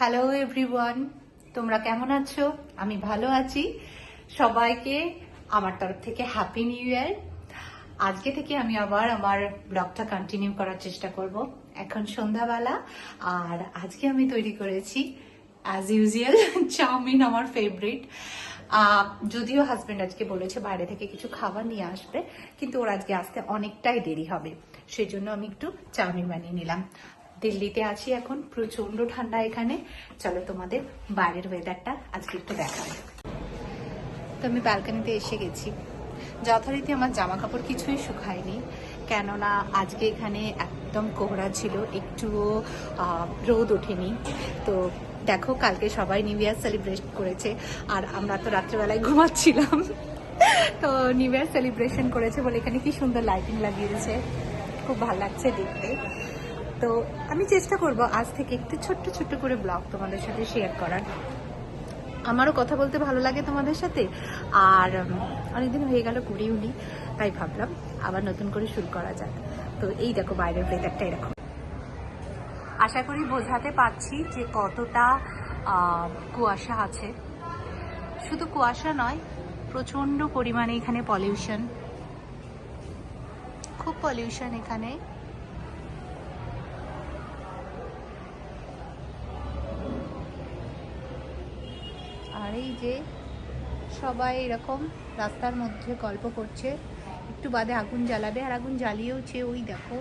Hello everyone, তোমরা কেমন আছো? আমি ভালো আছি। সবাইকে আমার তরফ থেকে হ্যাপি নিউ ইয়ার। আজকে থেকে আমি আবার আমার ব্লগটা কন্টিনিউ করার চেষ্টা করব। এখন সন্ধ্যাবেলা, আর আজকে আমি তৈরি করেছি অ্যাজ ইউজুয়াল চাউমিন, আমার ফেভারিট। যদিও হাজবেন্ড আজকে বলেছে বাইরে থেকে কিছু খাবার নিয়ে আসবে, কিন্তু ওর আজকে আসতে অনেকটাই দেরি হবে, সেই জন্য আমি একটু চাউমিন বানিয়ে নিলাম। দিল্লিতে আছি এখন, প্রচন্ড ঠান্ডা এখানে। চলো তোমাদের বাইরের ওয়েদারটা আজকে একটু দেখাবো। তো আমি ব্যালকনিতে এসে গেছি। যথারীতি আমার জামা কাপড় কিছুই শুকায়নি, কেননা আজকে এখানে একদম কোহরা ছিল, একটুও রোদ ওঠেনি। তো দেখো, কালকে সবাই নিউ ইয়ার সেলিব্রেট করেছে, আর আমরা তো রাত্রেবেলায় ঘুমাচ্ছিলাম। তো নিউ ইয়ার সেলিব্রেশন করেছে বলে এখানে কি সুন্দর লাইটিং লাগিয়েছে, খুব ভালো লাগছে দেখতে। তো আমি চেষ্টা করব আজ থেকে একটু ছোট্ট ছোট্ট করে ব্লগ তোমাদের সাথে শেয়ার করার। আমারও কথা বলতে ভালো লাগে তোমাদের সাথে, আর অনেকদিন হয়ে গেল করিও নি, তাই ভাবলাম আবার নতুন করে শুরু করা যাক। তো এই দেখো বাইরের ওয়েদারটা এরকম। আশা করি বোঝাতে পারছি যে কতটা কুয়াশা আছে। শুধু কুয়াশা নয়, প্রচন্ড পরিমাণে এখানে পলিউশন, খুব পলিউশন এখানে। আর এই যে সবাই এরকম রাস্তার মধ্যে গল্প করছে, একটু বাদে আগুন জ্বালাবে, আর আগুন জ্বালিয়েওছে, ওই দেখো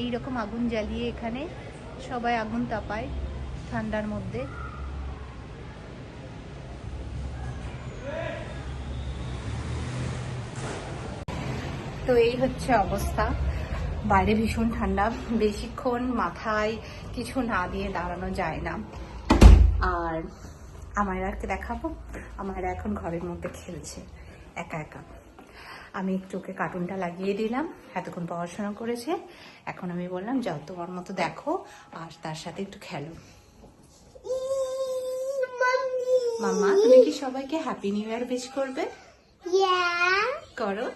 এইরকম আগুন জ্বালিয়ে এখানে সবাই আগুন তাপায় ঠান্ডার মধ্যে। তো এই হচ্ছে অবস্থা, বাইরে ভীষণ ঠান্ডা, বেশিক্ষণ মাথায় কিছু না দিয়ে দাঁড়ানো যায় না। আর আমায়রাকে দেখাবো, আমায়রা এখন ঘরের মধ্যে খেলছে একা একা। আমি একটু ওকে কার্টুনটা লাগিয়ে দিলাম, এতক্ষণ পড়াশোনা করেছে, এখন আমি বললাম যাও তোমার মতো দেখো আর তার সাথে একটু খেলো। মাম্মা, তুমি কি সবাইকে হ্যাপি নিউ ইয়ার উইশ করবে? করো।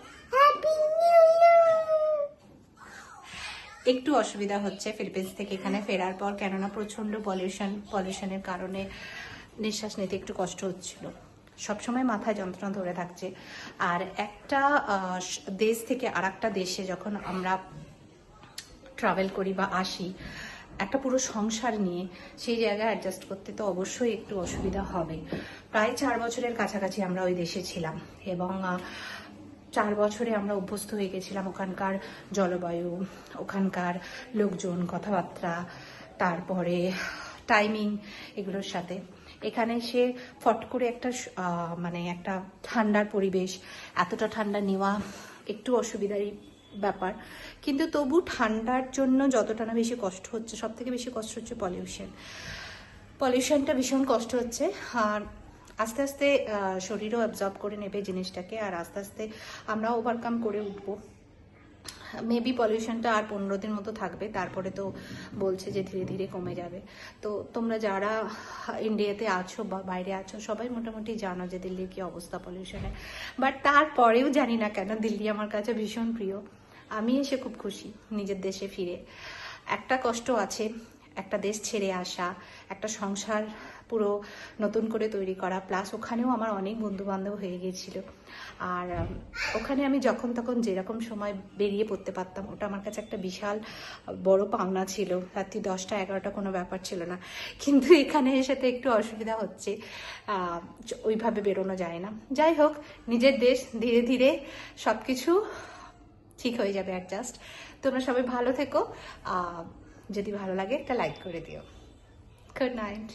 একটু অসুবিধা হচ্ছে ফিলিপিন্স থেকে এখানে ফেরার পর, কেননা প্রচন্ড পলিউশনের কারণে নিঃশ্বাস নিতে একটু কষ্ট হচ্ছিল, সবসময় মাথায় যন্ত্রণা ধরে থাকছে। আর একটা দেশ থেকে আর একটা দেশে যখন আমরা ট্রাভেল করি বা আসি, একটা পুরো সংসার নিয়ে সেই জায়গায় অ্যাডজাস্ট করতে তো অবশ্যই একটু অসুবিধা হবে। প্রায় 4 বছরের কাছাকাছি আমরা ওই দেশে ছিলাম, এবং 4 বছরে আমরা অভ্যস্ত হয়ে গেছিলাম ওখানকার জলবায়ু, ওখানকার লোকজন, কথাবার্তা, তারপরে টাইমিং, এগুলোর সাথে। এখানে সে ফট করে একটা মানে একটা ঠান্ডার পরিবেশ, এতটা ঠান্ডা নেওয়া একটু অসুবিধারই ব্যাপার। কিন্তু তবু ঠান্ডার জন্য যতটা না বেশি কষ্ট হচ্ছে, সব থেকে বেশি কষ্ট হচ্ছে পলিউশনটা ভীষণ কষ্ট হচ্ছে। আর আস্তে আস্তে শরীরও অ্যাবজর্ব করে নেবে জিনিসটাকে, আর আস্তে আস্তে আমরা ওভারকাম করে উঠবো। মেবি পলিউশনটা আর 15 দিন মতো থাকবে, তারপরে তো বলছে যে ধীরে ধীরে কমে যাবে। তো তোমরা যারা ইন্ডিয়াতে আছো বা বাইরে আছো সবাই মোটামুটি জানো যে দিল্লির কি অবস্থা পলিউশনের। বাট তারপরেও জানি না কেন দিল্লি আমার কাছে ভীষণ প্রিয়। আমি এসে খুব খুশি নিজের দেশে ফিরে। একটা কষ্ট আছে, একটা দেশ ছেড়ে আসা, একটা সংসার পুরো নতুন করে তৈরি করা, প্লাস ওখানেও আমার অনেক বন্ধু বান্ধব হয়ে গিয়েছিল। আর ওখানে আমি যখন তখন যেরকম সময় বেরিয়ে পড়তে পারতাম, ওটা আমার কাছে একটা বিশাল বড় পাওনা ছিল। রাত্রি 10টা 11টা কোনো ব্যাপার ছিল না, কিন্তু এখানে এসে তো একটু অসুবিধা হচ্ছে, ওইভাবে বেরোনো যায় না। যাই হোক, নিজের দেশ, ধীরে ধীরে সব কিছু ঠিক হয়ে যাবে, অ্যাডজাস্ট। তোমরা সবাই ভালো থেকো, যদি ভালো লাগে একটা লাইক করে দিও। Good night.